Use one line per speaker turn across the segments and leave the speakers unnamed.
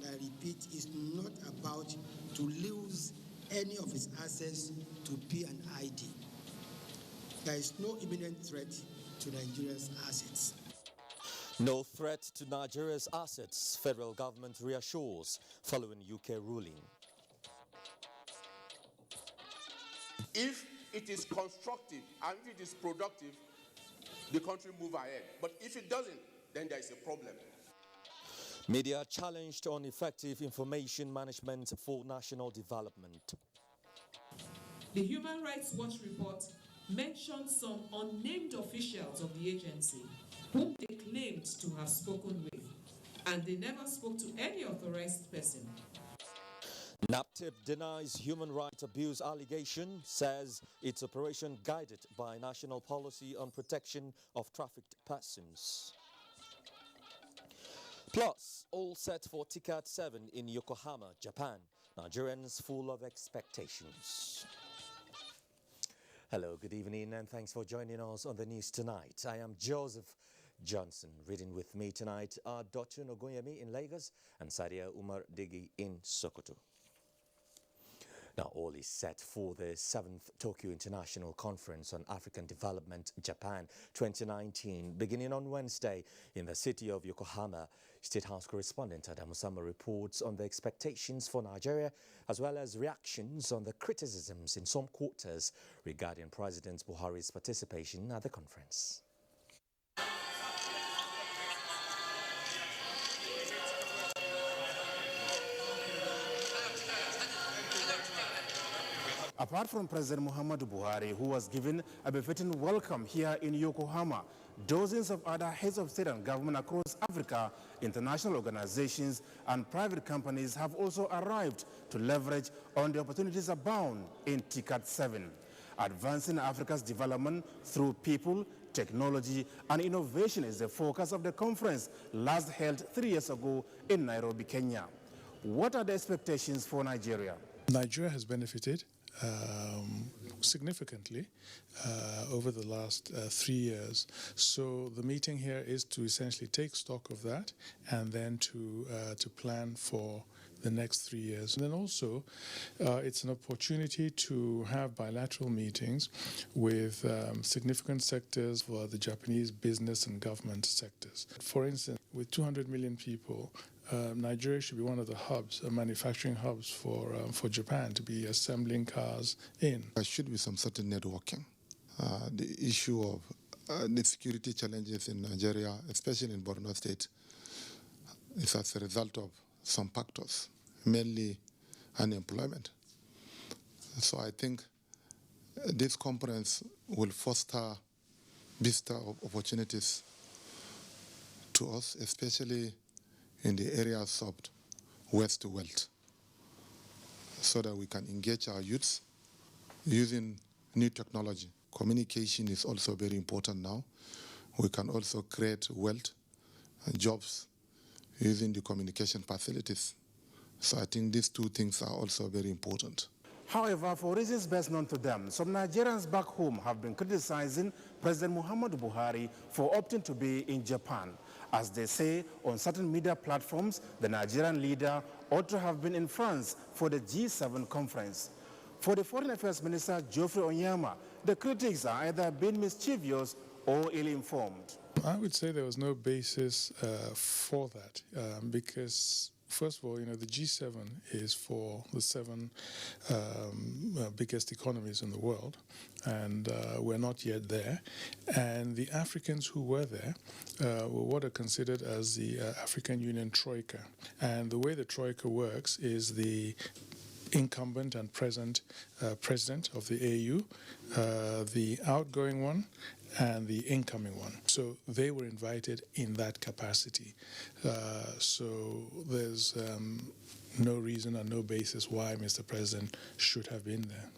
and I repeat, is not about to lose any of its assets to P&ID. There is no imminent threat to Nigeria's assets.
No threat to Nigeria's assets, federal government reassures following UK ruling.
If it is constructive and if it is productive, the country move ahead. But if it doesn't, then there is a problem.
Media challenged on effective information management for national development.
The Human Rights Watch report mentioned some unnamed officials of the agency whom they claimed to have spoken with, and they never spoke to any authorized person.
NAPTIP denies human rights abuse allegation, says its operation guided by national policy on protection of trafficked persons. Plus, all set for TICAD 7 in Yokohama, Japan. Nigerians full of expectations. Hello, good evening, and thanks for joining us on the news tonight. I am Joseph Johnson. Reading with me tonight are Dotun Ogunyemi in Lagos and Sadia Umar Digi in Sokoto. Now, all is set for the 7th Tokyo International Conference on African Development, Japan 2019, beginning on Wednesday in the city of Yokohama. State House correspondent Adamu Sama reports on the expectations for Nigeria, as well as reactions on the criticisms in some quarters regarding President Buhari's participation at the conference.
Apart from President Muhammadu Buhari, who was given a befitting welcome here in Yokohama, dozens of other heads of state and government across Africa, international organizations and private companies have also arrived to leverage on the opportunities abound in TICAD 7. Advancing Africa's development through people, technology and innovation is the focus of the conference last held 3 years ago in Nairobi, Kenya. What are the expectations for Nigeria?
Nigeria has benefited significantly over the last 3 years. So the meeting here is to essentially take stock of that and then to plan for the next 3 years. And then also it's an opportunity to have bilateral meetings with significant sectors for the Japanese business and government sectors. For instance, with 200 million people, Nigeria should be one of the hubs, manufacturing hubs for Japan to be assembling cars in.
There should be some certain networking. The issue of the security challenges in Nigeria, especially in Borno State, is as a result of some factors, mainly unemployment. So I think this conference will foster vista of opportunities to us, especially in the areas of waste to wealth, so that we can engage our youths using new technology. Communication is also very important now. We can also create wealth and jobs using the communication facilities. So I think these two things are also very important.
However, for reasons best known to them, some Nigerians back home have been criticizing President Muhammadu Buhari for opting to be in Japan. As they say on certain media platforms, the Nigerian leader ought to have been in France for the G7 conference. For the Foreign Affairs Minister, Geoffrey Onyema, the critics are either being mischievous or ill-informed.
I would say there was no basis for that because, first of all, the G7 is for the 7 biggest economies in the world, and we're not yet there. And the Africans who were there were what are considered as the African Union Troika. And the way the Troika works is the incumbent and present president of the AU, the outgoing one, and the incoming one. So they were invited in that capacity. So there's no reason and no basis why Mr. President should have been there.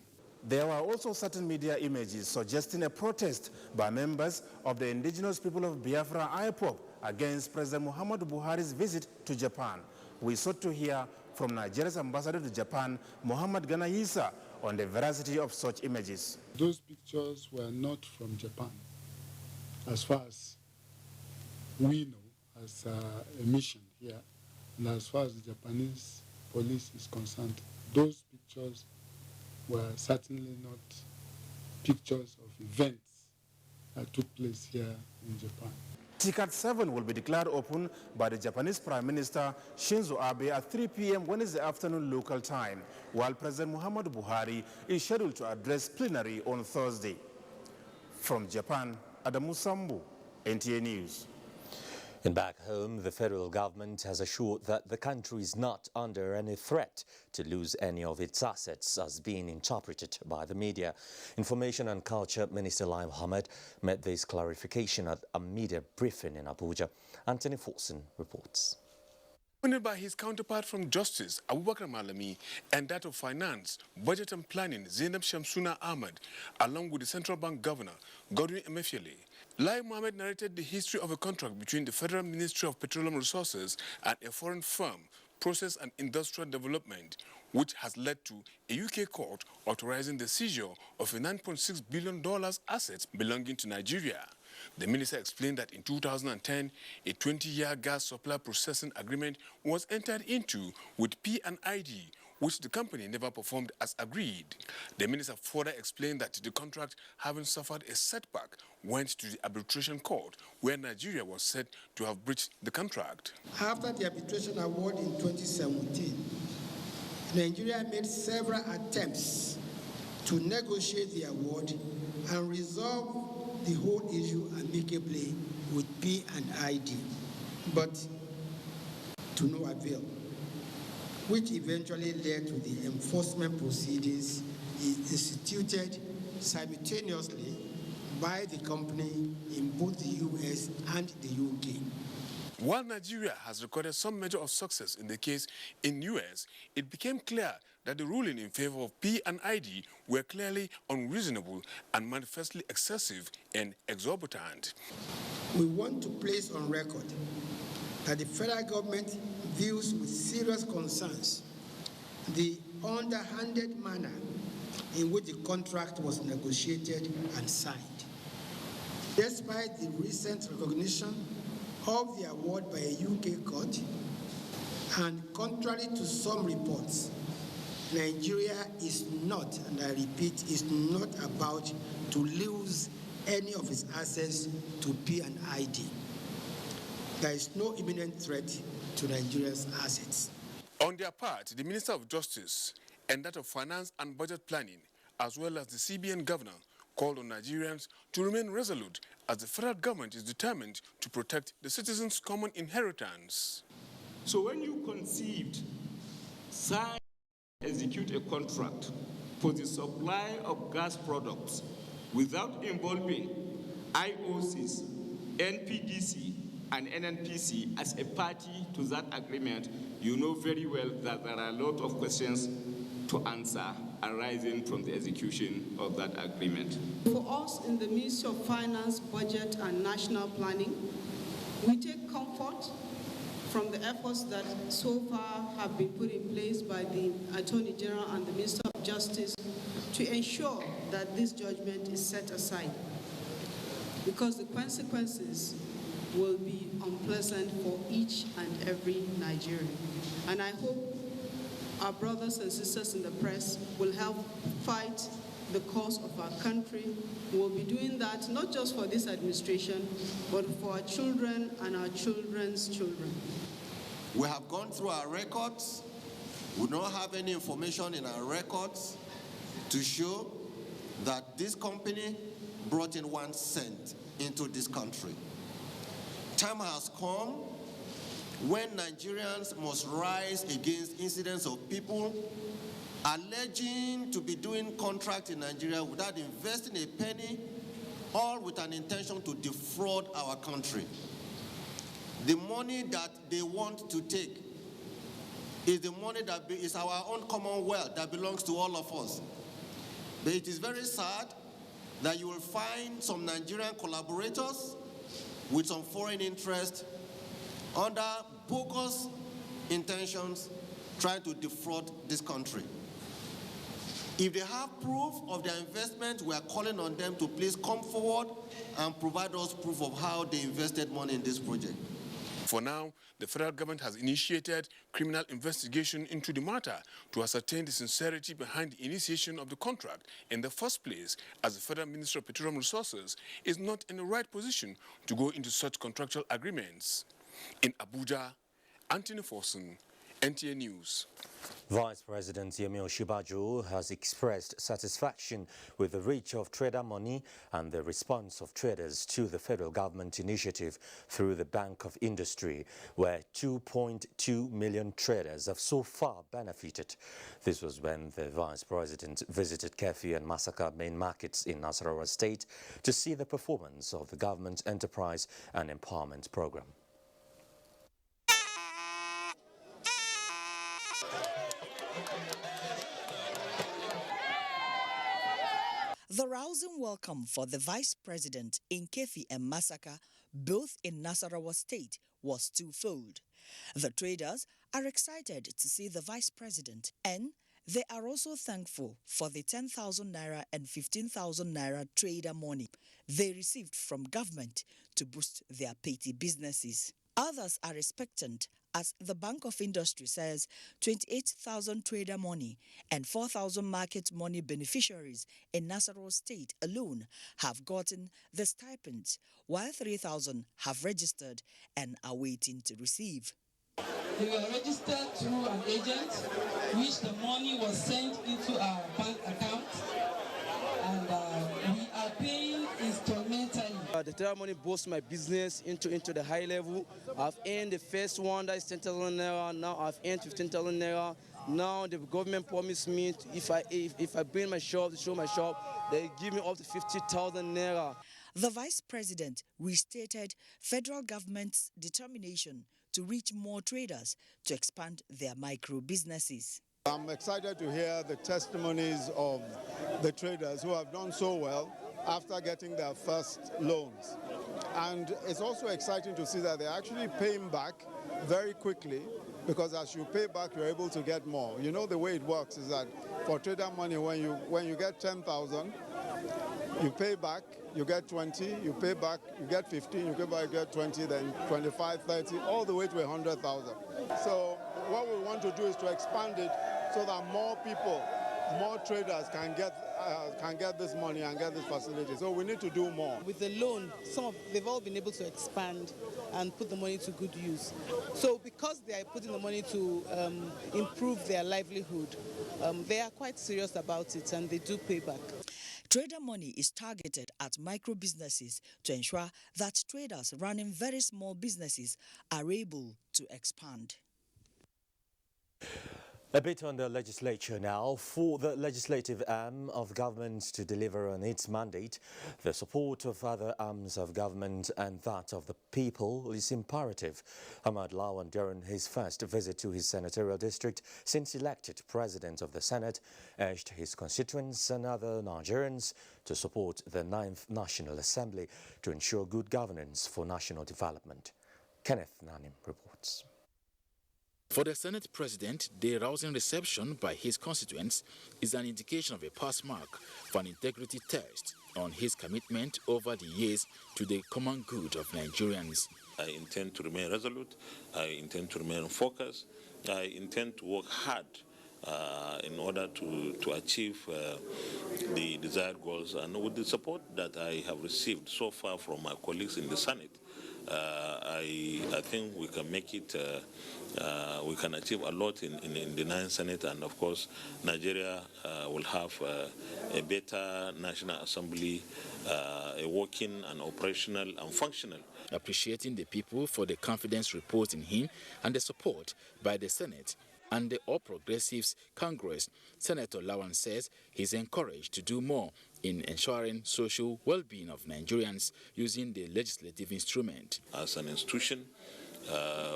There were also certain media images suggesting a protest by members of the indigenous people of Biafra IPOB against President Muhammadu Buhari's visit to Japan. We sought to hear from Nigeria's ambassador to Japan, Muhammad Gana Isa, on the veracity of such images.
Those pictures were not from Japan, as far as we know, as a mission here. And as far as the Japanese police is concerned, those pictures were certainly not pictures of events that took place here in Japan.
TICAD 7 will be declared open by the Japanese Prime Minister Shinzo Abe at 3 p.m. Wednesday afternoon local time, while President Muhammadu Buhari is scheduled to address plenary on Thursday. From Japan, Adamu Sambu, NTA News.
And back home, the federal government has assured that the country is not under any threat to lose any of its assets as being interpreted by the media. Information and Culture Minister Lai Mohammed made this clarification at a media briefing in Abuja. Anthony Forson reports.
Appointed by his counterpart from Justice Abubakar Malami and that of Finance, Budget and Planning Zainab Shamsuna Ahmed, along with the Central Bank Governor Godwin Emefiele, Lai Mohammed narrated the history of a contract between the Federal Ministry of Petroleum Resources and a foreign firm, Process and Industrial Development, which has led to a UK court authorizing the seizure of a $9.6 billion assets belonging to Nigeria. The minister explained that in 2010, a 20-year gas supply processing agreement was entered into with P&ID, which the company never performed as agreed. The minister further explained that the contract, having suffered a setback, went to the arbitration court, where Nigeria was said to have breached the contract.
After the arbitration award in 2017, Nigeria made several attempts to negotiate the award and resolve the whole issue amicably with P&ID, but to no avail, which eventually led to the enforcement proceedings instituted simultaneously by the company in both the US and the UK.
While Nigeria has recorded some measure of success in the case in US, it became clear that the ruling in favor of P&ID were clearly unreasonable and manifestly excessive and exorbitant.
We want to place on record that the federal government views with serious concerns the underhanded manner in which the contract was negotiated and signed. Despite the recent recognition of the award by a UK court, and contrary to some reports, Nigeria is not, and I repeat, is not about to lose any of its assets to P&ID. There is no imminent threat to Nigeria's assets.
On their part, the Minister of Justice and that of Finance and Budget Planning, as well as the CBN Governor, called on Nigerians to remain resolute as the federal government is determined to protect the citizens' common inheritance.
So when you conceived, sign, execute a contract for the supply of gas products without involving IOCs, NPDC, and NNPC as a party to that agreement, you know very well that there are a lot of questions to answer arising from the execution of that agreement.
For us in the Ministry of Finance, Budget and National Planning, we take comfort from the efforts that so far have been put in place by the Attorney General and the Minister of Justice to ensure that this judgment is set aside, because the consequences will be unpleasant for each and every Nigerian. And I hope our brothers and sisters in the press will help fight the cause of our country. We'll be doing that not just for this administration, but for our children and our children's children.
We have gone through our records. We don't have any information in our records to show that this company brought in 1 cent into this country. Time has come when Nigerians must rise against incidents of people alleging to be doing contracts in Nigeria without investing a penny, all with an intention to defraud our country. The money that they want to take is the money that is our own commonwealth that belongs to all of us. But it is very sad that you will find some Nigerian collaborators with some foreign interest under bogus intentions trying to defraud this country. If they have proof of their investment, we are calling on them to please come forward and provide us proof of how they invested money in this project.
For now, the federal government has initiated criminal investigation into the matter to ascertain the sincerity behind the initiation of the contract in the first place, as the Federal Ministry of Petroleum Resources is not in the right position to go into such contractual agreements. In Abuja, Anthony Forson, NTA News.
Vice President Yemi Osinbajo has expressed satisfaction with the reach of trader money and the response of traders to the federal government initiative through the Bank of Industry, where 2.2 million traders have so far benefited. This was when the Vice President visited Kefi and Masaka main markets in Nasarawa State to see the performance of the government enterprise and empowerment program.
The rousing welcome for the Vice President in Kefi and Masaka, both in Nasarawa State, was twofold. The traders are excited to see the Vice President, and they are also thankful for the 10,000 naira and 15,000 naira trader money they received from government to boost their petty businesses. Others are expectant, as the Bank of Industry says 28,000 trader money and 4,000 market money beneficiaries in Nasarawa State alone have gotten the stipends, while 3,000 have registered and are waiting to receive.
They were registered through an agent, which the money was sent into our bank account, and we are paying instrumentally.
The trader money boosts my business into the high level. I've earned the first one, that is 10,000 naira. Now I've earned 15,000 naira. Now the government promised me if I bring my shop to show my shop, they give me up to 50,000 naira.
The Vice President restated federal government's determination to reach more traders to expand their micro businesses.
I'm excited to hear the testimonies of the traders who have done so well after getting their first loans. And it's also exciting to see that they're actually paying back very quickly, because as you pay back, you're able to get more. You know, the way it works is that for trader money, when you get 10,000, you pay back, you get 20, you pay back, you get 15, you pay back, you get 20, then 25, 30, all the way to 100,000. So what we want to do is to expand it so that more people, more traders can get this money and get this facility. So we need to do more.
With the loan, they've all been able to expand and put the money to good use. So because they are putting the money to improve their livelihood, they are quite serious about it, and they do pay back.
Trader money is targeted at micro businesses to ensure that traders running very small businesses are able to expand.
A bit on the legislature now. For the legislative arm of government to deliver on its mandate, the support of other arms of government and that of the people is imperative. Ahmad Lawan, during his first visit to his senatorial district since elected president of the Senate, urged his constituents and other Nigerians to support the 9th National Assembly to ensure good governance for national development. Kenneth Nanim reports.
For the Senate President, the rousing reception by his constituents is an indication of a pass mark for an integrity test on his commitment over the years to the common good of Nigerians.
I intend to remain resolute, I intend to remain focused, I intend to work hard in order to achieve the desired goals, and with the support that I have received so far from my colleagues in the Senate, I think we can make it, we can achieve a lot in the 9th Senate, and of course Nigeria will have a better National Assembly, a working and operational and functional.
Appreciating the people for the confidence reposed in him and the support by the Senate and the All Progressives Congress, Senator Lawan says he's encouraged to do more in ensuring social well-being of Nigerians using the legislative instrument.
As an institution,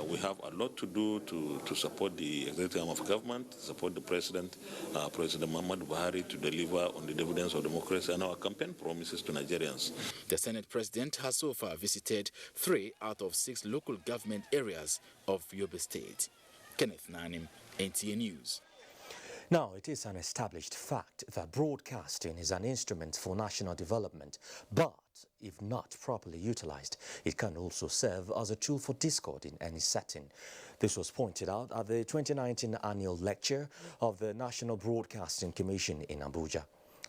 we have a lot to do to support the executive arm of government, support the President, President Muhammadu Buhari, to deliver on the dividends of democracy and our campaign promises to Nigerians.
The Senate President has so far visited 3 out of 6 local government areas of Yobe State. Kenneth Nanim, NTA News.
Now, it is an established fact that broadcasting is an instrument for national development, but if not properly utilized, it can also serve as a tool for discord in any setting. This was pointed out at the 2019 annual lecture of the National Broadcasting Commission in Abuja.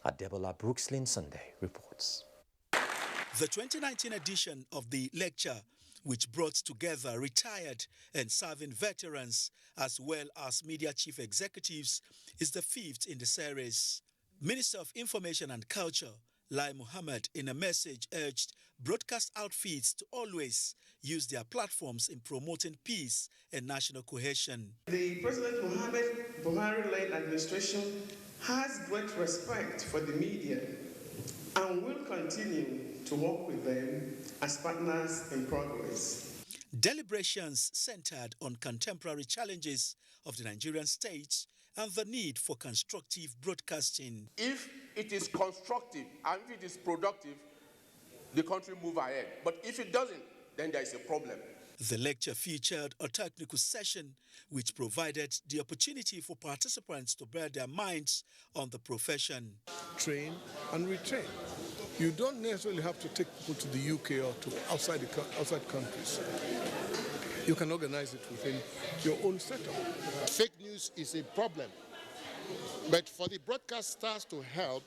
Babalola Brookslyn Sunday reports.
The 2019 edition of the lecture, which brought together retired and serving veterans as well as media chief executives, is the 5th in the series. Minister of Information and Culture, Lai Mohammed, in a message urged broadcast outfits to always use their platforms in promoting peace and national cohesion.
The President Mohammed Buhari-led administration has great respect for the media and will continue to work with them as partners in progress.
Deliberations centered on contemporary challenges of the Nigerian state and the need for constructive broadcasting.
If it is constructive and if it is productive, the country move ahead. But if it doesn't, then there is a problem.
The lecture featured a technical session which provided the opportunity for participants to bear their minds on the profession.
Train and retrain. You don't necessarily have to take people to the UK or to outside countries. You can organize it within your own setup.
Fake news is a problem, but for the broadcasters to help,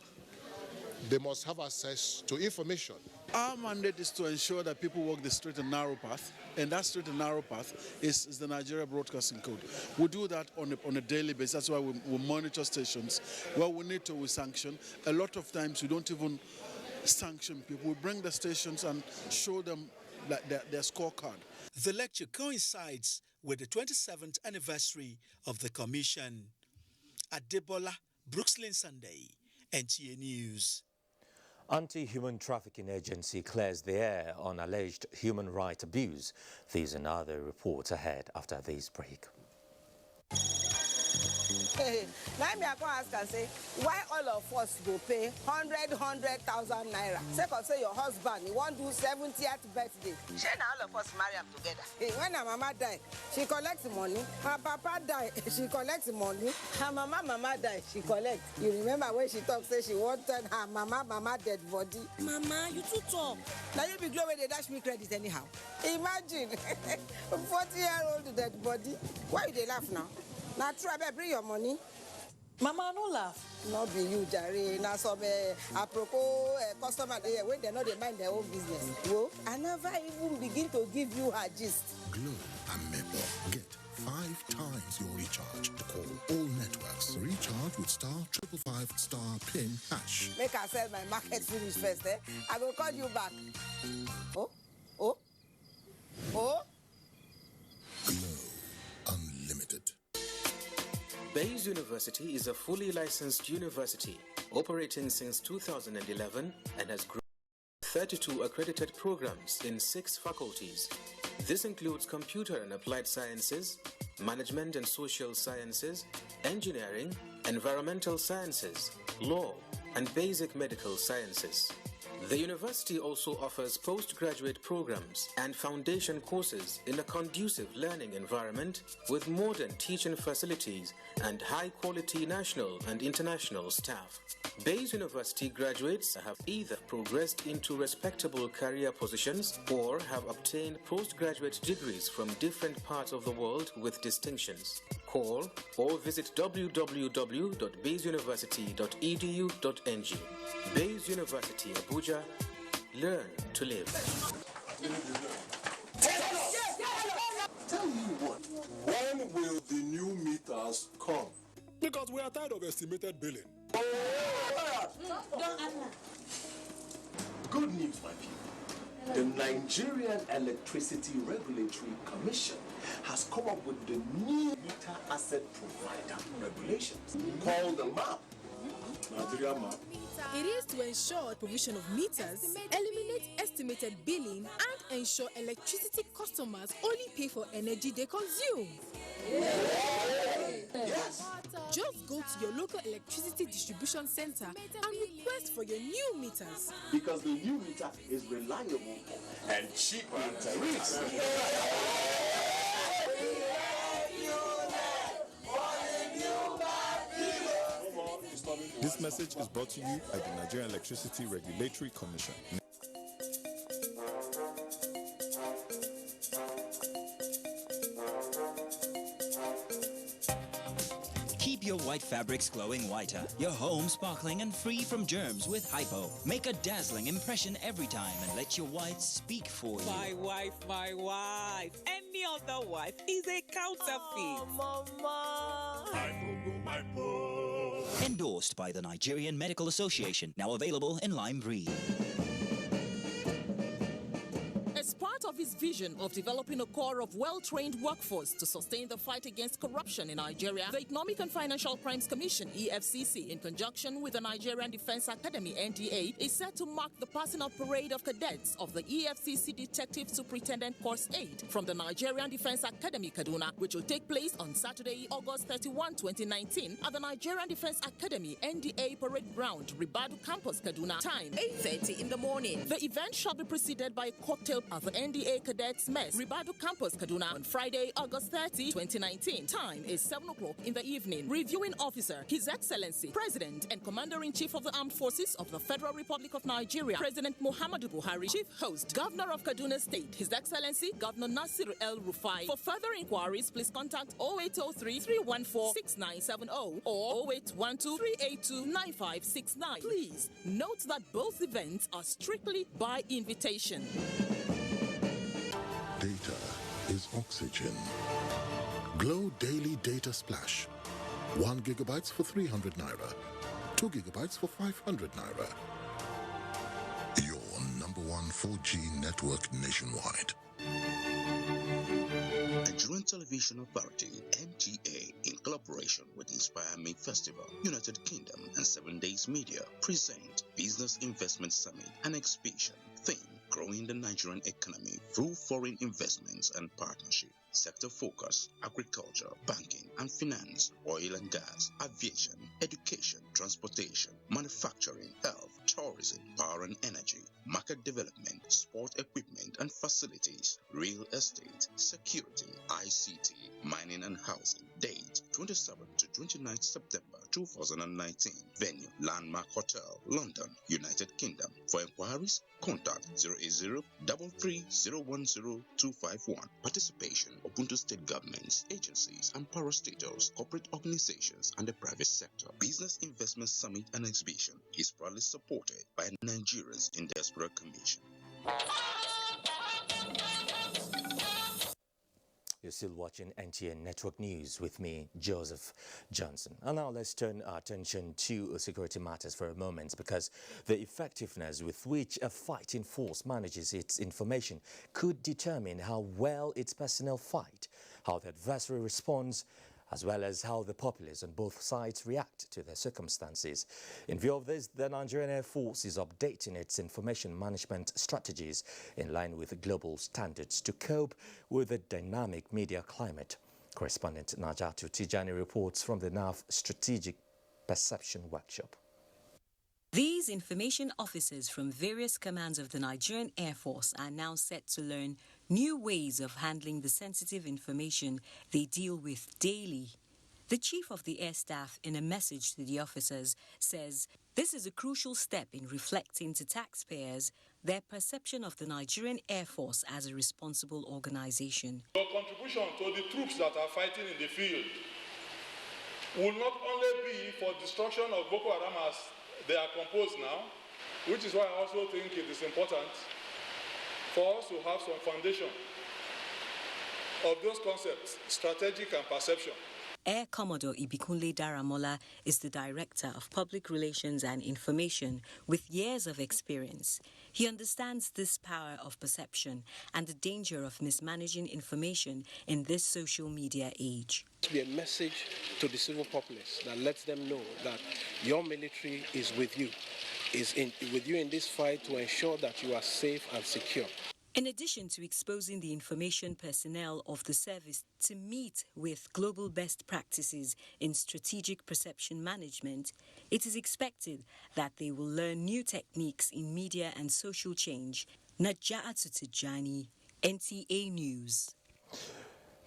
they must have access to information.
Our mandate is to ensure that people walk the straight and narrow path, and that straight and narrow path is the Nigeria Broadcasting Code. We do that on a daily basis. That's why we monitor stations. Where we need to, we sanction. A lot of times we don't even sanction people. We bring the stations and show them their scorecard.
The lecture coincides with the 27th anniversary of the Commission. Babalola, Brookslyn Sunday, NTA News.
Anti-Human Trafficking Agency clears the air on alleged human rights abuse. These and other reports ahead after this break.
Now me I go ask and say, why all of us go pay 100,000 naira? Say, cause say your husband, he want do 70th birthday. She now all of us marry them together. Hey, when her mama die, she collects money. Her papa die, she collects money. Her mama die, she collects. You remember when she talked, say she wanted her mama dead body. Mama, you too talk. Now you be glad when they dash me credit anyhow. Imagine, 40-year-old dead body. Why you they laugh now? Now try to bring your money. Mama, no laugh. Not be you, Jare. Now some apropos customer there when they know they mind their own business. Whoa, I never even begin to give you her gist.
Glow and Maple. Get 5 times your recharge to call all networks. Recharge with *555* PIN hash.
Make her sell my market finish first, eh? I will call you back. Oh.
Glow Unlimited.
Bayes University is a fully licensed university operating since 2011 and has grown 32 accredited programs in 6 faculties. This includes computer and applied sciences, management and social sciences, engineering, environmental sciences, law, and basic medical sciences. The university also offers postgraduate programs and foundation courses in a conducive learning environment with modern teaching facilities and high-quality national and international staff. Bayes University graduates have either progressed into respectable career positions or have obtained postgraduate degrees from different parts of the world with distinctions. Call or visit www.bayesuniversity.edu.ng. Bayes University, Abuja. Learn to live.
Tell you what, when will the new meters come?
Because we are tired of estimated billing.
Good news, my people. The Nigerian Electricity Regulatory Commission has come up with the new meter asset provider regulations called the MAP. Nigeria MAP.
It is to ensure provision of meters, eliminate estimated billing, and ensure electricity customers only pay for energy they consume.
Yes.
Just go to your local electricity distribution center and request for your new meters.
Because the new meter is reliable and cheap in tariffs.
This message is brought to you by the Nigerian Electricity Regulatory Commission.
Keep your white fabrics glowing whiter, your home sparkling and free from germs with Hypo. Make a dazzling impression every time and let your white speak for you.
My wife. Any other wife is a counterfeit.
Oh, Mama. Endorsed by the Nigerian Medical Association, now available in lime breed.
As part of his vision of developing a core of well-trained workforce to sustain the fight against corruption in Nigeria, the Economic and Financial Crimes Commission, EFCC, in conjunction with the Nigerian Defense Academy, NDA, is set to mark the passing of parade of cadets of the EFCC Detective Superintendent Course 8 from the Nigerian Defense Academy, Kaduna, which will take place on Saturday, August 31, 2019, at the Nigerian Defense Academy, NDA Parade Ground, Ribadu Campus, Kaduna. Time, 8:30 in the morning. The event shall be preceded by a cocktail at the NDA Cadets Mess, Ribadu Campus, Kaduna, on Friday, August 30, 2019. Time is 7 o'clock in the evening. Reviewing officer, His Excellency, President and Commander-in-Chief of the Armed Forces of the Federal Republic of Nigeria, President Muhammadu Buhari. Chief Host, Governor of Kaduna State, His Excellency, Governor Nasir El Rufai. For further inquiries, please contact 0803-314-6970 or 0812-382-9569. Please note that both events are strictly by invitation.
Data is oxygen. Glow Daily Data Splash. 1 gigabytes for 300 naira. 2 gigabytes for 500 naira. Your #1 4G network nationwide.
Nigerian Television Authority, NTA, in collaboration with Inspire Me Festival, United Kingdom and 7 Days Media, present Business Investment Summit and Exhibition. Theme: growing the Nigerian economy through foreign investments and partnership. Sector focus: agriculture, banking and finance, oil and gas, aviation, education, transportation, manufacturing, health, tourism, power and energy, market development, sport equipment and facilities, real estate, security, ICT, mining and housing. Date: 27 to 29 September 2019. Venue: Landmark Hotel, London, United Kingdom. For inquiries, contact 080-33010251. Participation open to state governments, agencies and parastatals, corporate organizations and the private sector. Business Investment Summit and Exhibition is proudly supported by Nigerians in Diaspora Commission.
You're still watching NTN Network News with me, Joseph Johnson. And now let's turn our attention to security matters for a moment, because the effectiveness with which a fighting force manages its information could determine how well its personnel fight, how the adversary responds, as well as how the populace on both sides react to their circumstances. In view of this, the Nigerian Air Force is updating its information management strategies in line with global standards to cope with the dynamic media climate. Correspondent Najatu Tijani reports from the NAF Strategic Perception Workshop.
These information officers from various commands of the Nigerian Air Force are now set to learn new ways of handling the sensitive information they deal with daily. The Chief of the Air Staff, in a message to the officers, says this is a crucial step in reflecting to taxpayers their perception of the Nigerian Air Force as a responsible organization.
Your contribution to the troops that are fighting in the field will not only be for destruction of Boko Haram as they are composed now, which is why I also think it is important for us to have some foundation of those concepts, strategic and perception.
Air Commodore Ibikunle Daramola is the Director of Public Relations and Information with years of experience. He understands this power of perception and the danger of mismanaging information in this social media age.
It should be a message to the civil populace that lets them know that your military is with you, with you in this fight to ensure that you are safe and secure.
In addition to exposing the information personnel of the service to meet with global best practices in strategic perception management, it is expected that they will learn new techniques in media and social change. Najatu Tijani, NTA News.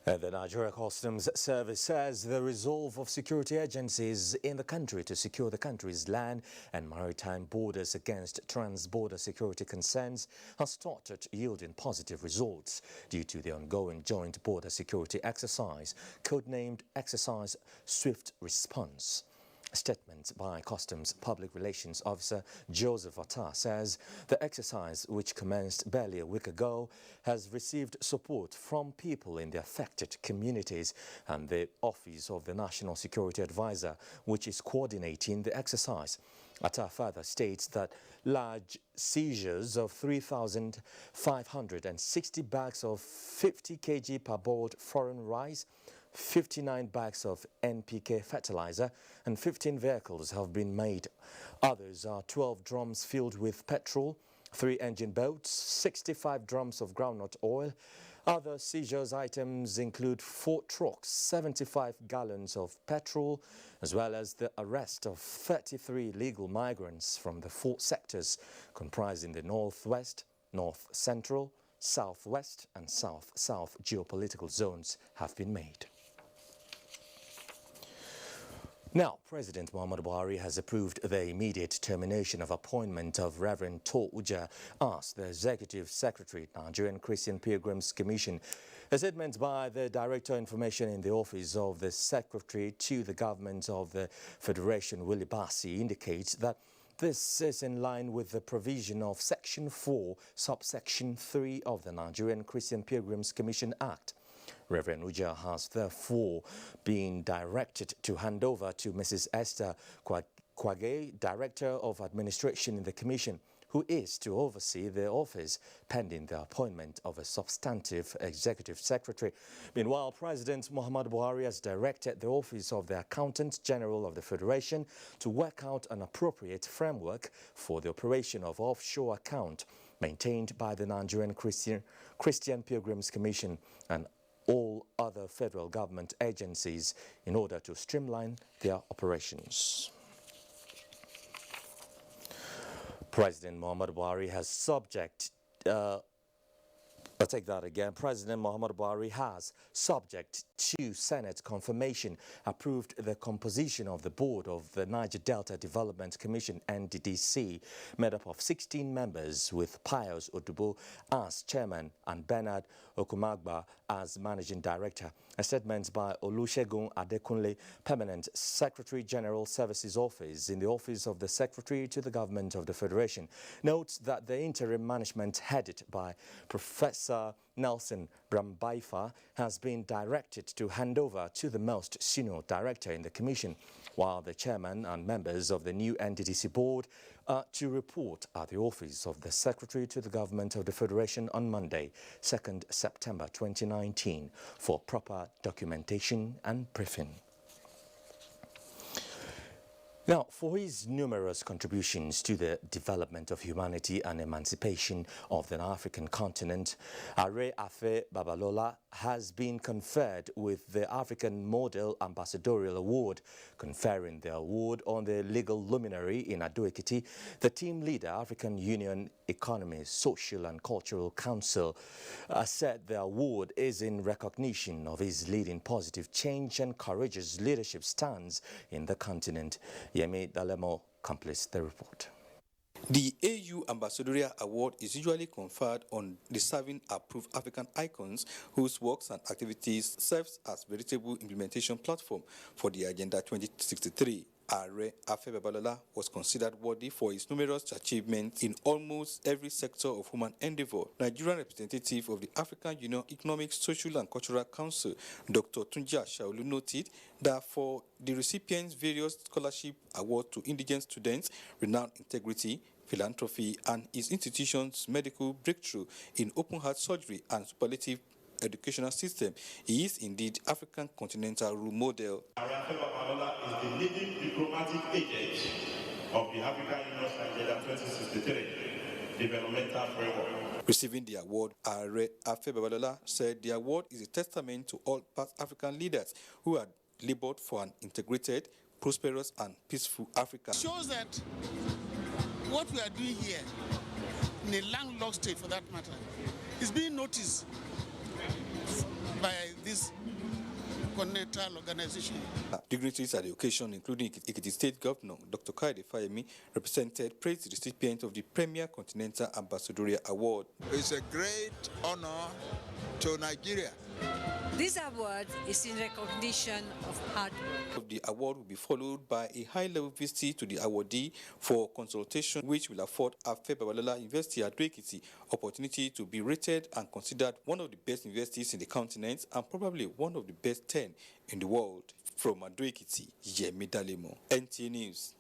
The Nigeria Customs Service says the resolve of security agencies in the country to secure the country's land and maritime borders against trans-border security concerns has started yielding positive results due to the ongoing joint border security exercise, codenamed Exercise Swift Response. A statement by Customs Public Relations Officer Joseph Atta says the exercise, which commenced barely a week ago, has received support from people in the affected communities and the Office of the National Security Advisor, which is coordinating the exercise. Atta further states that large seizures of 3,560 bags of 50 kg parboiled foreign rice, 59 bags of NPK fertilizer and 15 vehicles have been made. Others are 12 drums filled with petrol, 3 engine boats, 65 drums of groundnut oil. Other seizures items include 4 trucks, 75 gallons of petrol, as well as the arrest of 33 illegal migrants from the 4 sectors comprising the Northwest, North Central, Southwest and South-South geopolitical zones have been made. Now, President Muhammadu Buhari has approved the immediate termination of appointment of Reverend Uja as the Executive Secretary, Nigerian Christian Pilgrims Commission. A statement by the Director of Information in the Office of the Secretary to the Government of the Federation, Willie Bassi, indicates that this is in line with the provision of Section 4, Subsection 3 of the Nigerian Christian Pilgrims Commission Act. Reverend Uja has therefore been directed to hand over to Mrs. Esther Kwage, Director of Administration in the Commission, who is to oversee the office pending the appointment of a substantive Executive Secretary. Meanwhile, President Muhammadu Buhari has directed the Office of the Accountant General of the Federation to work out an appropriate framework for the operation of offshore account maintained by the Nigerian Christian Pilgrims Commission and all other federal government agencies in order to streamline their operations. President Muhammadu Buhari has President Muhammadu Buhari has, subject to Senate confirmation, approved the composition of the board of the Niger Delta Development Commission, NDDC, made up of 16 members with Pius Odubo as chairman and Bernard Okumagba as managing director. A statement by Olusegun Adekunle, Permanent Secretary General Services Office in the Office of the Secretary to the Government of the Federation, notes that the interim management headed by Professor Nelson Brambaifa has been directed to hand over to the most senior director in the Commission, while the chairman and members of the new NDDC board are to report at the Office of the Secretary to the Government of the Federation on Monday, 2nd September 2019, for proper documentation and briefing. Now, for his numerous contributions to the development of humanity and emancipation of the African continent, Aare Babalola has been conferred with the African Model Ambassadorial Award. Conferring the award on the legal luminary in Ado-Ekiti, the team leader, African Union Economy, Social and Cultural Council, said the award is in recognition of his leading positive change and courageous leadership stance in the continent. Yemi Dalemo completes the report.
The AU Ambassadorial Award is usually conferred on deserving approved African icons whose works and activities serves as veritable implementation platform for the Agenda 2063. Aare Babalola was considered worthy for his numerous achievements in almost every sector of human endeavor. Nigerian representative of the African Union Economic, Social and Cultural Council, Dr. Tunja Shaulu, noted that for the recipient's various scholarship awards to indigent students, renowned integrity, philanthropy, and his institution's medical breakthrough in open-heart surgery and superlative educational system, he is indeed African continental role model.
Aare Babalola is the leading diplomatic agent of the African Union's Agenda 2063 developmental framework.
Receiving the award, Aare Babalola said the award is a testament to all past African leaders who had labored for an integrated, prosperous, and peaceful Africa.
It shows that what we are doing here, in a landlocked state for that matter, is being noticed by this continental organization.
Dignitaries at the occasion, including Ekiti State Governor Dr. Kaide Fayemi, represented praised recipient of the Premier Continental Ambassadorial Award.
It's a great honor to Nigeria.
This award is in recognition of hard work.
The award will be followed by a high-level visit to the awardee for consultation, which will afford Afe Babalola University at Ekiti opportunity to be rated and considered one of the best universities in the continent and probably one of the best 10 in the world. From Ekiti, Yemi Dalemo, NTA News.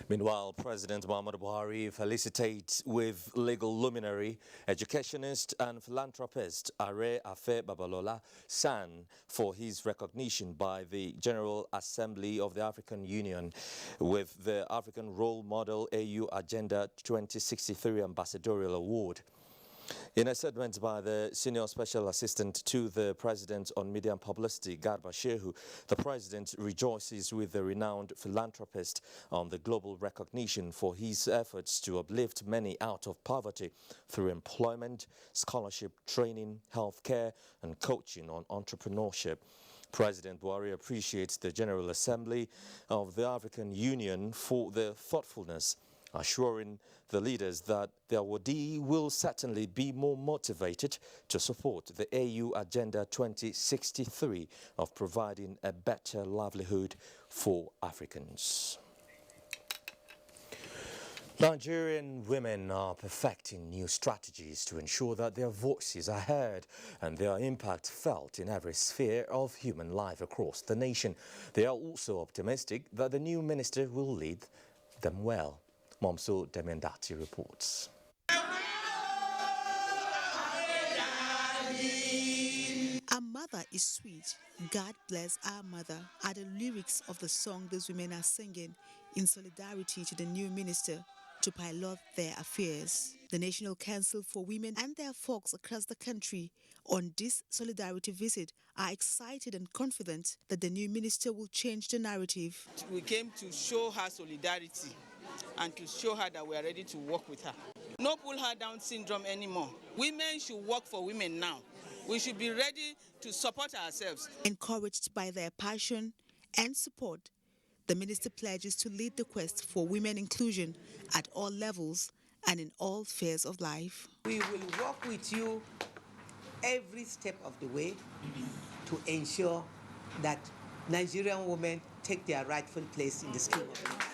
Meanwhile, President Muhammadu Buhari felicitates with legal luminary, educationist and philanthropist Aare Afe Babalola San for his recognition by the General Assembly of the African Union with the African Role Model AU Agenda 2063 Ambassadorial Award. In a statement by the Senior Special Assistant to the President on Media and Publicity, Garba Shehu, the President rejoices with the renowned philanthropist on the global recognition for his efforts to uplift many out of poverty through employment, scholarship, training, healthcare and coaching on entrepreneurship. President Buhari appreciates the General Assembly of the African Union for their thoughtfulness, assuring the leaders that the awardee will certainly be more motivated to support the AU Agenda 2063 of providing a better livelihood for Africans. Nigerian women are perfecting new strategies to ensure that their voices are heard and their impact felt in every sphere of human life across the nation. They are also optimistic that the new minister will lead them well. Momso Demendati reports.
Our mother is sweet. God bless our mother are the lyrics of the song these women are singing in solidarity to the new minister to pilot their affairs. The National Council for Women and their folks across the country on this solidarity visit are excited and confident that the new minister will change the narrative.
We came to show her solidarity and to show her that we are ready to work with her. No pull her down syndrome anymore. Women should work for women now. We should be ready to support ourselves.
Encouraged by their passion and support, the minister pledges to lead the quest for women inclusion at all levels and in all spheres of life.
We will work with you every step of the way to ensure that Nigerian women take their rightful place in the scheme of things.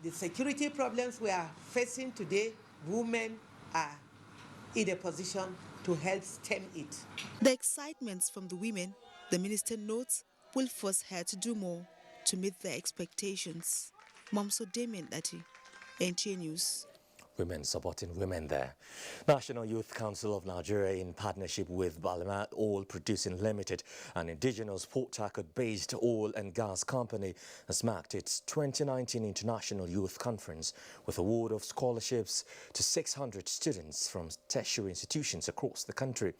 The security problems we are facing today, women are in a position to help stem it.
The excitements from the women, the minister notes, will force her to do more to meet their expectations. Momso Damien Dati, NTA News.
Women supporting women there. National Youth Council of Nigeria, in partnership with Balima Oil Producing Limited, an indigenous Port Harcourt-based oil and gas company, has marked its 2019 International Youth Conference with award of scholarships to 600 students from tertiary institutions across the country.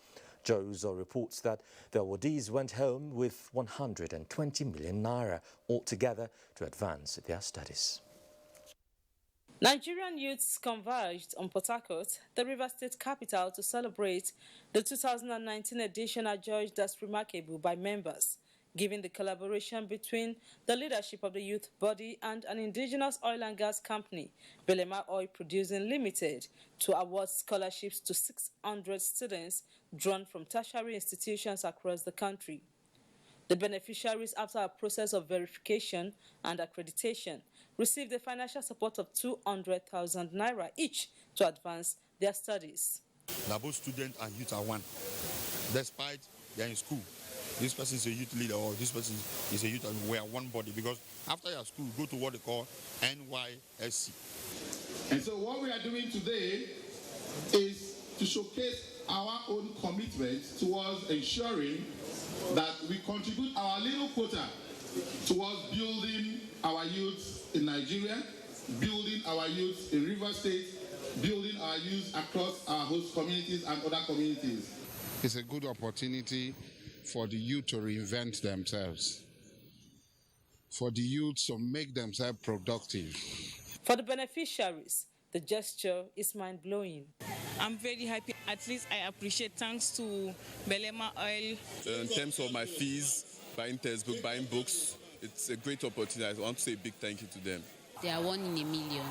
Joe Uzo reports that the awardees went home with 120 million naira altogether to advance their studies.
Nigerian youths converged on Port Harcourt, the River State capital, to celebrate the 2019 edition adjudged as remarkable by members, given the collaboration between the leadership of the youth body and an indigenous oil and gas company, Belema Oil Producing Limited, to award scholarships to 600 students drawn from tertiary institutions across the country. The beneficiaries, after a process of verification and accreditation, received the financial support of 200,000 naira each to advance their studies.
Now both students and youth are one. Despite they are in school, this person is a youth leader or this person is a youth, and we are one body, because after your school, you go to what they call NYSC.
And so what we are doing today is to showcase our own commitment towards ensuring that we contribute our little quota towards building our youth in Nigeria, building our youth in River State, building our youth across our host communities and other communities.
It's a good opportunity for the youth to reinvent themselves, for the youth to make themselves productive.
For the beneficiaries, the gesture is mind-blowing.
I'm very happy. At least I appreciate, thanks to Belema Oil.
In terms of my fees, buying textbook, buying books, it's a great opportunity. I want to say a big thank you to them.
They are 1 in a million.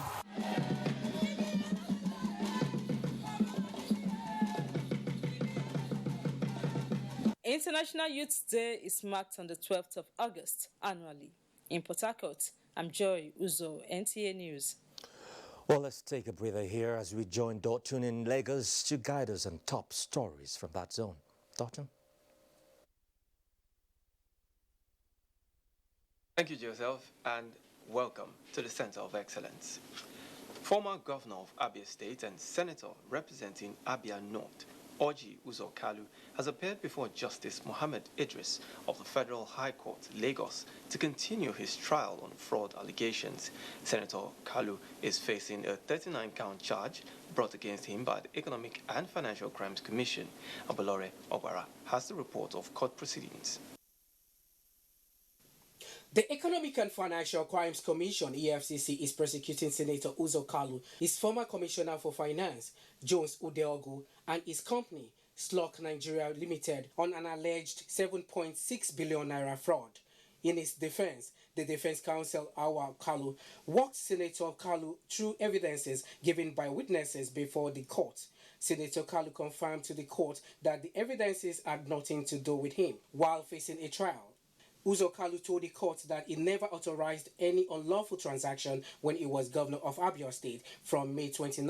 International Youth Day is marked on the 12th of August annually. In Port Harcourt, I'm Joy Uzo, NTA News.
Well, let's take a breather here as we join Dotun in Lagos to guide us on top stories from that zone. Dotun?
Thank you, Joseph, and welcome to the Center of Excellence. Former Governor of Abia State and Senator representing Abia North, AUG Uzo Kalu, has appeared before Justice Mohammed Idris of the Federal High Court, Lagos, to continue his trial on fraud allegations. Senator Kalu is facing a 39-count charge brought against him by the Economic and Financial Crimes Commission. Babalola has the report of court proceedings.
The Economic and Financial Crimes Commission, EFCC, is prosecuting Senator Uzo Kalu, his former Commissioner for Finance, Jones Udeogu, and his company, Slok Nigeria Limited, on an alleged 7.6 billion naira fraud. In his defense, the defense counsel, Aare Kalu, walked Senator Kalu through evidences given by witnesses before the court. Senator Kalu confirmed to the court that the evidences had nothing to do with him while facing a trial. Uzo Kalu told the court that he never authorized any unlawful transaction when he was governor of Abia State from May 29,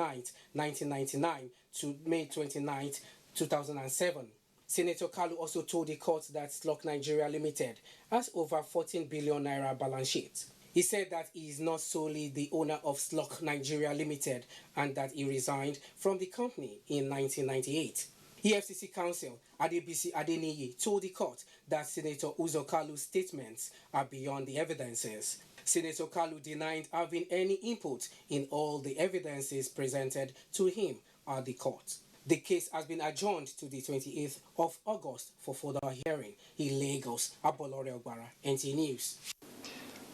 1999 to May 29, 2007. Senator Kalu also told the court that Slok Nigeria Limited has over 14 billion naira balance sheet. He said that he is not solely the owner of Slok Nigeria Limited and that he resigned from the company in 1998. EFCC counsel Adebisi Adeniyi told the court that Senator Uzo Kalu's statements are beyond the evidences. Senator Kalu denied having any input in all the evidences presented to him at the court. The case has been adjourned to the 28th of August for further hearing in Lagos. Babalola, NTA News.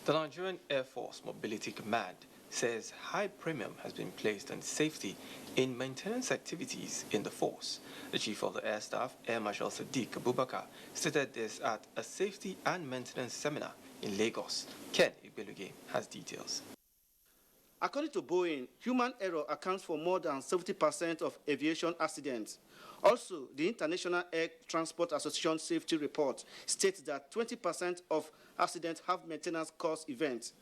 The Nigerian Air Force Mobility Command says high premium has been placed on safety in maintenance activities in the force. The Chief of the Air Staff, Air Marshal Sadiq Abubakar, stated this at a safety and maintenance seminar in Lagos. Ken Igbeluge has details.
According to Boeing, human error accounts for more than 70% of aviation accidents. Also, the International Air Transport Association Safety Report states that 20% of accidents have maintenance-caused events.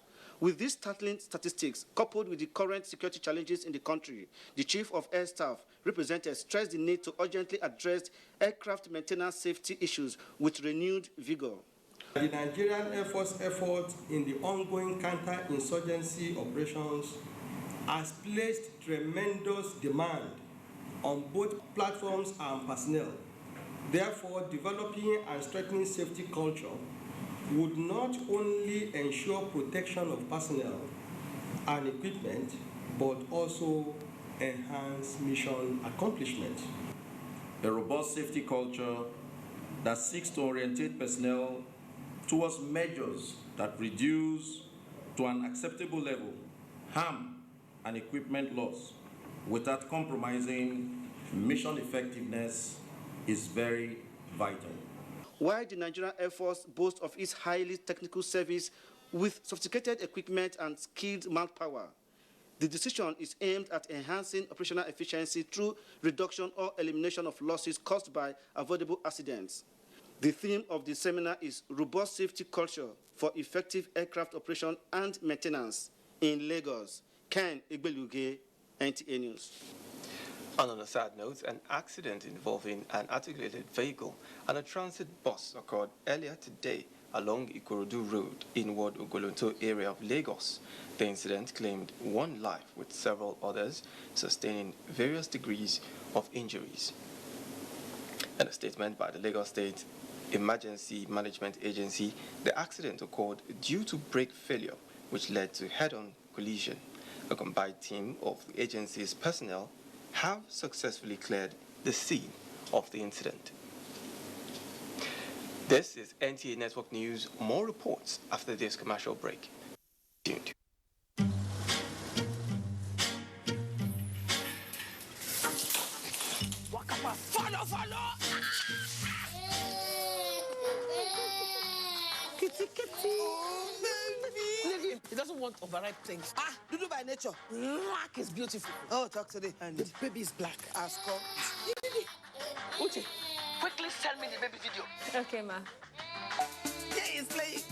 With these startling statistics, coupled with the current security challenges in the country, the Chief of Air Staff representatives stressed the need to urgently address aircraft maintenance safety issues with renewed vigor.
The Nigerian Air Force effort in the ongoing counter-insurgency operations has placed tremendous demand on both platforms and personnel. Therefore, developing and strengthening safety culture would not only ensure protection of personnel and equipment, but also enhance mission accomplishment.
A robust safety culture that seeks to orientate personnel towards measures that reduce to an acceptable level harm and equipment loss without compromising mission effectiveness is very vital.
While the Nigerian Air Force boasts of its highly technical service with sophisticated equipment and skilled manpower, the decision is aimed at enhancing operational efficiency through reduction or elimination of losses caused by avoidable accidents. The theme of the seminar is Robust Safety Culture for Effective Aircraft Operation and Maintenance in Lagos. Ken Igbeluge, NTA News.
And on a sad note, an accident involving an articulated vehicle and a transit bus occurred earlier today along Ikorodu Road in Ward Ogolonto area of Lagos. The incident claimed one life with several others sustaining various degrees of injuries. In a statement by the Lagos State Emergency Management Agency, the accident occurred due to brake failure, which led to head-on collision. A combined team of the agency's personnel have successfully cleared the scene of the incident. This is NTA Network News. More reports after this commercial break. Tuned.
Buffalo!
Kitty, kitty.
Oh, baby. He doesn't want overripe things. Dudu by nature. Black is beautiful. Oh, talk to the hand. The baby is black. Ask her. Uche, quickly send me the baby video.
Okay, ma.
Yeah, he's playing.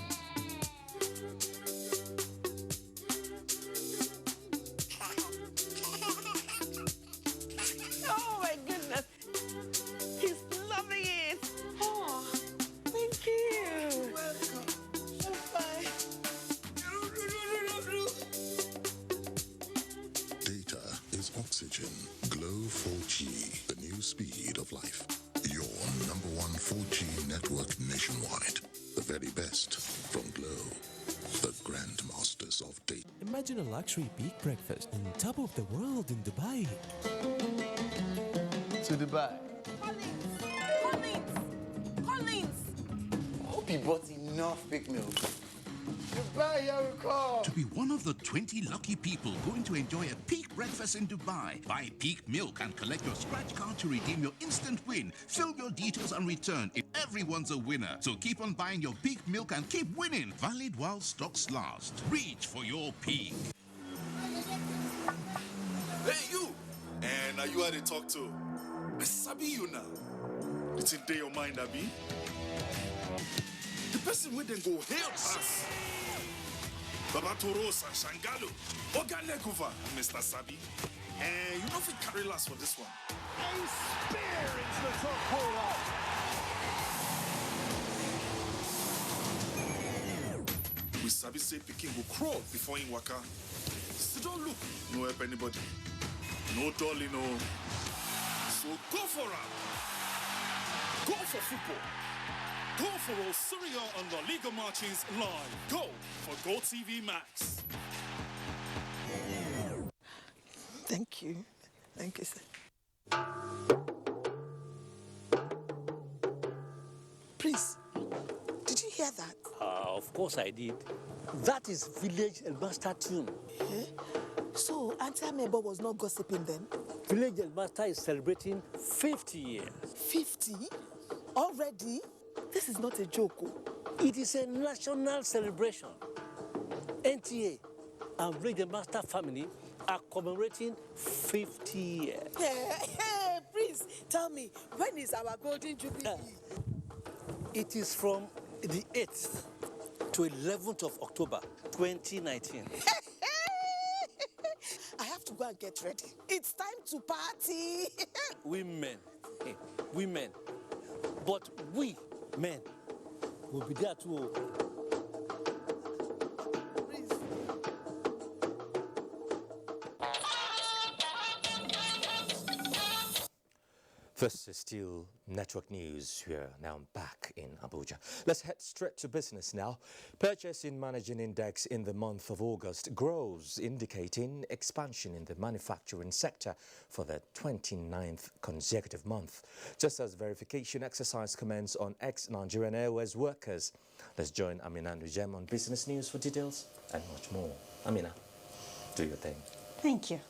Oh, my goodness. He's loving it. Oh, thank you.
Welcome. Bye.
Data is oxygen. Glow 4G, the new speed of life. Your #1 4G network nationwide. The very best from Glow, the grandmasters of data.
Imagine a luxury peak breakfast on top of the world in Dubai.
To Dubai.
Collins!
Hope you bought enough big milk. Dubai, here we come.
To be one of the 20 lucky people going to enjoy a peak breakfast in Dubai, buy peak milk and collect your scratch card to redeem your instant win. Fill your details and return if everyone's a winner. So keep on buying your peak milk and keep winning. Valid while stocks last. Reach for your peak.
Hey, you! And are you how they talk to? I sabi you now. It's in day your mind, Abi. The person with them go hail us. Babatoro Shangalo. Ogalekuva, Mr. Sabi. And you know if we carry last for this one.
A spear into the top corner.
We Sabi say Peking will crawl before in waka. So don't look, no help anybody. No dolly, no. So go for it. Go for football. Go for Osorio on La Liga Marches live. Go for Go TV Max.
Thank you. Thank you, sir. Please, did you hear that?
Of course I did. That is village master tune.
So, Auntie Amebo was not gossiping then?
Village master is celebrating 50 years.
50? Already? This is not a joke.
It is a national celebration. NTA and Village Master family are commemorating 50 years.
Hey, please, tell me, when is our golden jubilee?
It is from the 8th to 11th of October, 2019.
I have to go and get ready. It's time to party.
Women. But we, men, will be there too.
This is still Network News. We are now back in Abuja. Let's head straight to business now. Purchasing Managing Index in the month of August grows, indicating expansion in the manufacturing sector for the 29th consecutive month. Just as verification exercise commenced on ex-Nigerian Airways workers. Let's join Amina Nujem on Business News for details and much more. Amina, do your thing.
Thank you.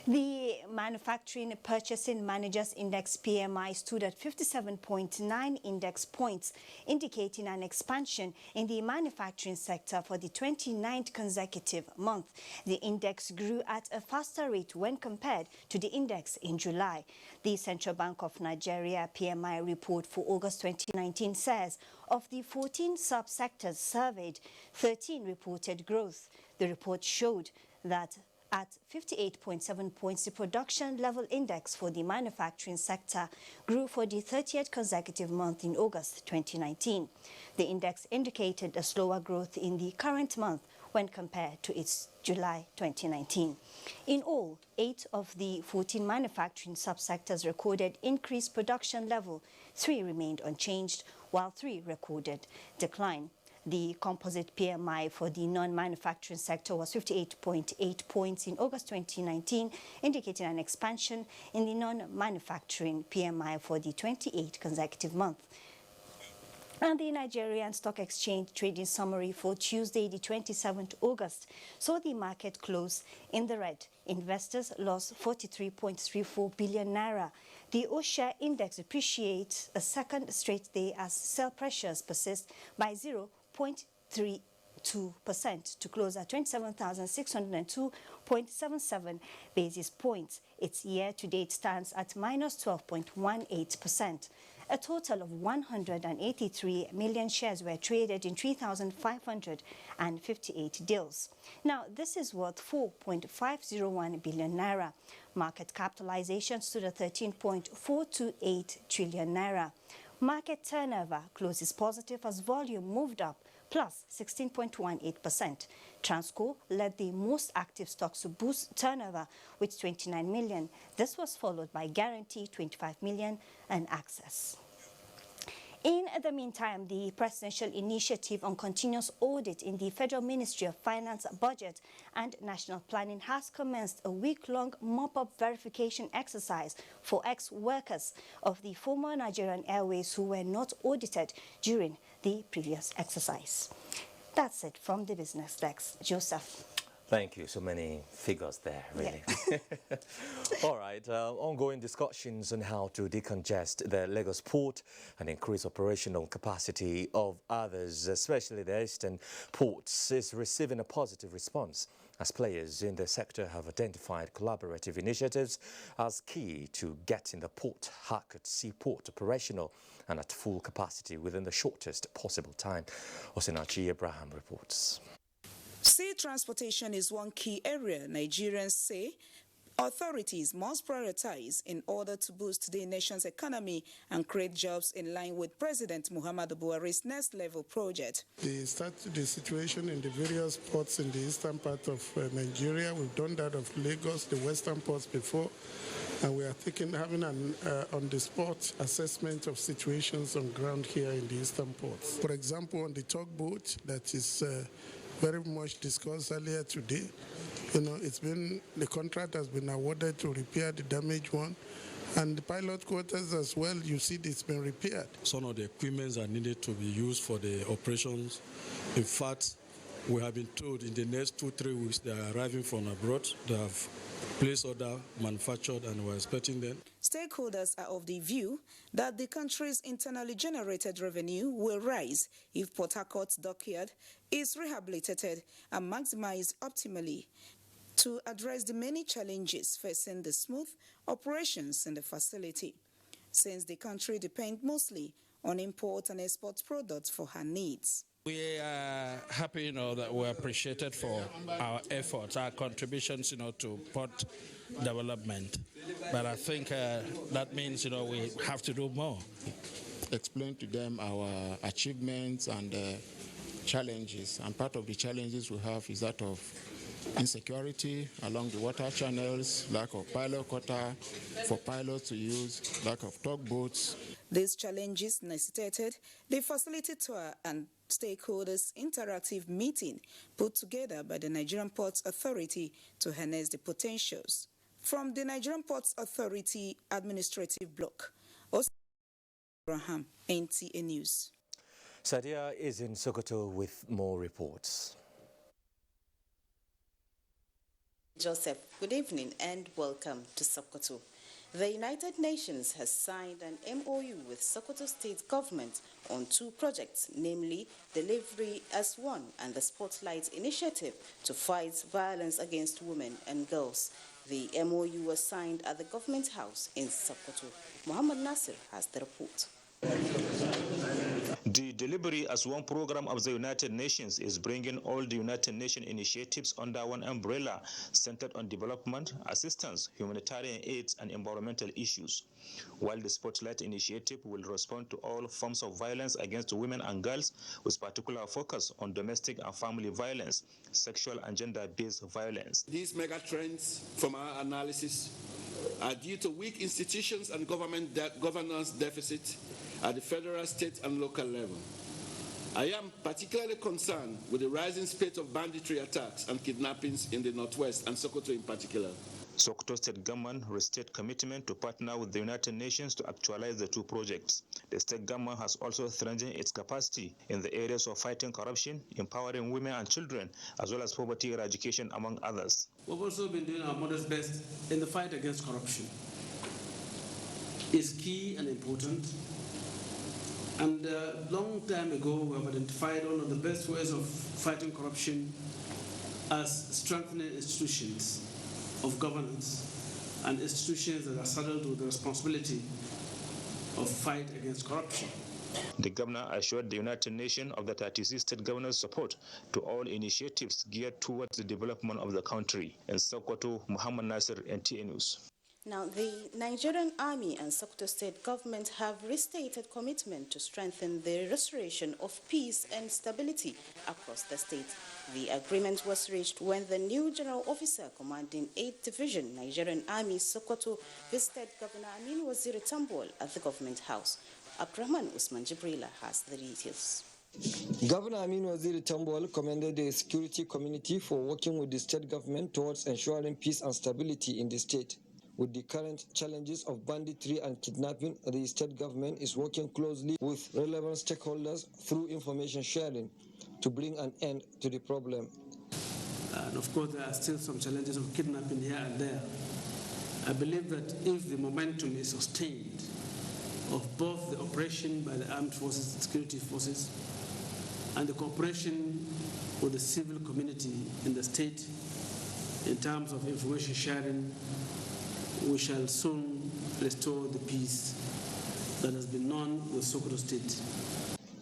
The Manufacturing Purchasing Managers Index PMI stood at 57.9 index points, indicating an expansion in the manufacturing sector for the 29th consecutive month. The index grew at a faster rate when compared to the index in July. The Central Bank of Nigeria PMI report for August 2019 says of the 14 subsectors surveyed, 13 reported growth. The report showed that at 58.7 points, the production level index for the manufacturing sector grew for the 30th consecutive month in August 2019. The index indicated a slower growth in the current month when compared to its July 2019. In all, 8 of the 14 manufacturing subsectors recorded increased production level. 3 remained unchanged, while 3 recorded decline. The composite PMI for the non-manufacturing sector was 58.8 points in August 2019, indicating an expansion in the non-manufacturing PMI for the 28th consecutive month. And the Nigerian Stock Exchange trading summary for Tuesday, the 27th August, saw the market close in the red. Investors lost 43.34 billion naira. The OSHA index appreciates a second straight day as sell pressures persist by 0.32% to close at 27,602.77 basis points. Its year-to-date stands at minus 12.18%. A total of 183 million shares were traded in 3,558 deals. Now, this is worth 4.501 billion naira. Market capitalization stood at 13.428 trillion naira. Market turnover closes positive as volume moved up, plus 16.18%. Transco led the most active stocks to boost turnover with 29 million. This was followed by Guarantee 25 million and Access. In the meantime, the Presidential Initiative on Continuous Audit in the Federal Ministry of Finance, Budget and National Planning has commenced a week-long mop-up verification exercise for ex-workers of the former Nigerian Airways who were not audited during the previous exercise. That's it from the business desk. Joseph.
Thank you. So many figures there, really. Yeah. All right. Ongoing discussions on how to decongest the Lagos port and increase operational capacity of others, especially the eastern ports, is receiving a positive response as players in the sector have identified collaborative initiatives as key to getting the Port Harcourt seaport operational and at full capacity within the shortest possible time. Osinachi Abraham reports.
Sea transportation is one key area Nigerians say authorities must prioritize in order to boost the nation's economy and create jobs in line with President Muhammadu Buhari's next level project.
The situation in the various ports in the eastern part of Nigeria, we've done that of Lagos, the western ports before, and we are having an on-the-spot assessment of situations on ground here in the eastern ports. For example, on the tugboat that is very much discussed earlier today. The contract has been awarded to repair the damaged one. And the pilot quarters as well, you see it's been repaired.
Some of the equipment are needed to be used for the operations. In fact, we have been told in the next 2-3 weeks they are arriving from abroad. They have placed order, manufactured, and we're expecting them.
Stakeholders are of the view that the country's internally generated revenue will rise if Port Harcourt's dockyard is rehabilitated and maximized optimally to address the many challenges facing the smooth operations in the facility, since the country depends mostly on import and export products for her needs.
We are happy, that we're appreciated for our efforts, our contributions, to port development. But I think that means, we have to do more.
Explain to them our achievements and challenges. And part of the challenges we have is that of insecurity along the water channels, lack of pilot quota for pilots to use, lack of tugboats.
These challenges necessitated the facility tour and stakeholders interactive meeting put together by the Nigerian Ports Authority to harness the potentials. From the Nigerian Ports Authority Administrative Block, Abraham, NTA News.
Sadia is in Sokoto with more reports.
Joseph, good evening and welcome to Sokoto. The United Nations has signed an MOU with Sokoto State Government on 2 projects, namely Delivery as One and the Spotlight Initiative to fight violence against women and girls. The MOU was signed at the Government House in Sokoto. Muhammad Nasir has the report.
The Delivery as One program of the United Nations is bringing all the United Nations initiatives under one umbrella centered on development, assistance, humanitarian aid, and environmental issues. While the Spotlight Initiative will respond to all forms of violence against women and girls, with particular focus on domestic and family violence, sexual and gender-based violence.
These mega trends, from our analysis, are due to weak institutions and governance deficit at the federal, state, and local level. I am particularly concerned with the rising spate of banditry attacks and kidnappings in the Northwest and Sokoto in particular.
Sokoto State Government restated commitment to partner with the United Nations to actualize the two projects. The state government has also strengthened its capacity in the areas of fighting corruption, empowering women and children, as well as poverty eradication, among others.
We've also been doing our modest best in the fight against corruption. It's key and important. And a long time ago, we have identified one of the best ways of fighting corruption as strengthening institutions of governance and institutions that are saddled with the responsibility of fight against corruption.
The governor assured the United Nations of the 36 state governors' support to all initiatives geared towards the development of the country. In Sokoto, Muhammad Nasir, NTA News.
Now, the Nigerian Army and Sokoto State government have restated commitment to strengthen the restoration of peace and stability across the state. The agreement was reached when the new general officer commanding 8th Division Nigerian Army Sokoto visited Governor Aminu Waziri Tambol at the government house. Abdurrahman Usman Jibrila has the details.
Governor Aminu Waziri Tambol commended the security community for working with the state government towards ensuring peace and stability in the state. With the current challenges of banditry and kidnapping, the state government is working closely with relevant stakeholders through information sharing to bring an end to the problem.
And of course, there are still some challenges of kidnapping here and there. I believe that if the momentum is sustained of both the operation by the armed forces and security forces and the cooperation with the civil community in the state in terms of information sharing, we shall soon restore the peace that has been known with Sokoto State.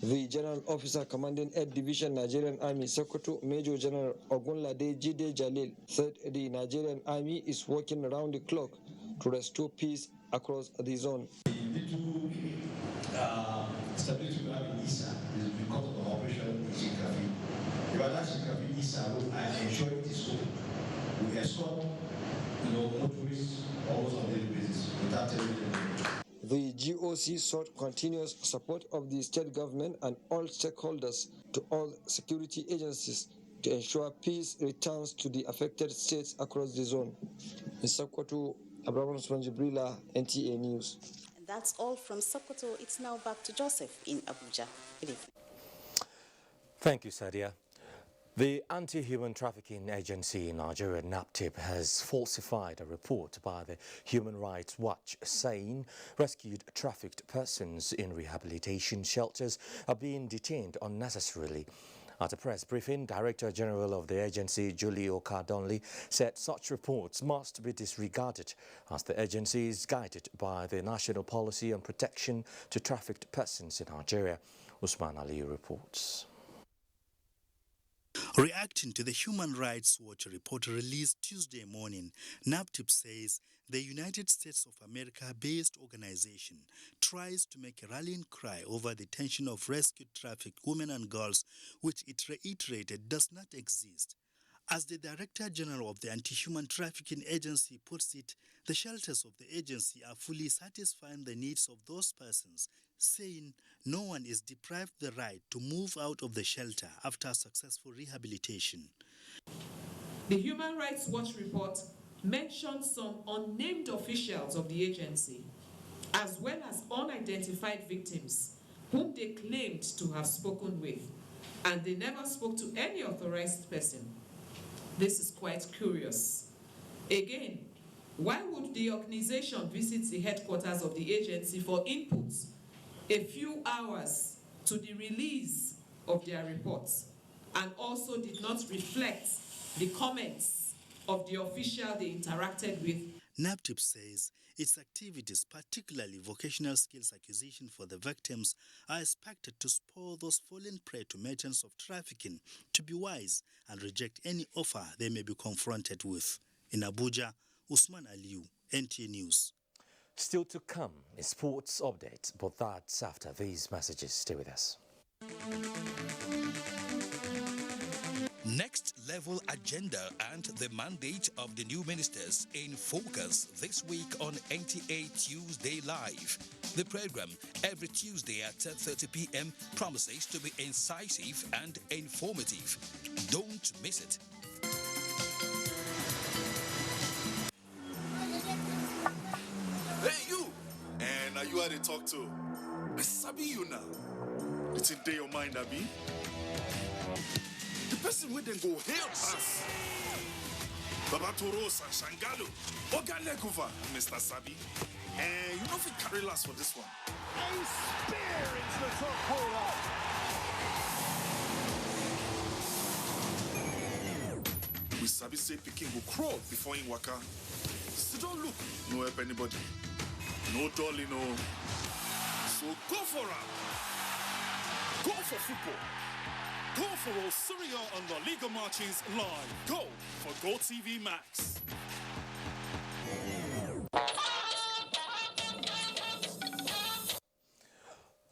The General Officer commanding 8th Division Nigerian Army Sokoto, Major General Ogunlade Jide Jalil, said the Nigerian Army is working around the clock to restore peace across the zone.
The little stability we have in Issa is because of the operation in Shinkafi. If I like Shinkafi Issa, I ensure it is open. We escort motorists almost on a daily basis without telling them.
The GOC sought continuous support of the state government and all stakeholders to all security agencies to ensure peace returns to the affected states across the zone. In Sokoto, Abraham Spanjibrila, NTA News.
And that's all from Sokoto. It's now back to Joseph in Abuja. Good evening.
Thank you, Sadia. The Anti-Human Trafficking Agency in Nigeria, NAPTIP, has falsified a report by the Human Rights Watch saying rescued trafficked persons in rehabilitation shelters are being detained unnecessarily. At a press briefing, Director General of the agency, Julie Okadonli, said such reports must be disregarded as the agency is guided by the National Policy on Protection to Trafficked Persons in Nigeria. Usman Ali reports.
Reacting to the Human Rights Watch report released Tuesday morning, NAPTIP says the United States of America-based organization tries to make a rallying cry over the detention of rescued trafficked women and girls, which it reiterated does not exist. As the Director General of the Anti-Human Trafficking Agency puts it, the shelters of the agency are fully satisfying the needs of those persons, saying no one is deprived the right to move out of the shelter after successful rehabilitation.
The Human Rights Watch report mentions some unnamed officials of the agency, as well as unidentified victims whom they claimed to have spoken with, and they never spoke to any authorized person. This is quite curious. Again, why would the organization visit the headquarters of the agency for inputs a few hours to the release of their reports, and also did not reflect the comments of the official they interacted with?
NAPTIP says its activities, particularly vocational skills acquisition for the victims, are expected to spur those falling prey to merchants of trafficking to be wise and reject any offer they may be confronted with. In Abuja, Usman Aliu, NTA News.
Still to come, a sports update, but that's after these messages. Stay with us.
Next level agenda and the mandate of the new ministers in focus this week on NTA Tuesday Live. The program every Tuesday at 10:30 p.m. promises to be incisive and informative. Don't miss it.
you are they talk to. I sabi you now. It's in day your mind, Abi. The person with them go help us. Babatoro Shangalo. Oganekuva, Mr. Sabi. And you know if we carry last for this one.
A spear into the top corner.
We sabi say Peking will crawl before in waka. So don't look, no help anybody. No dolly, no. So go for it. Go for football. Go for all Syria on the Liga Marches live. Go for Go TV Max.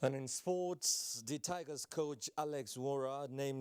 And in sports, the Tigers coach Alex Wara named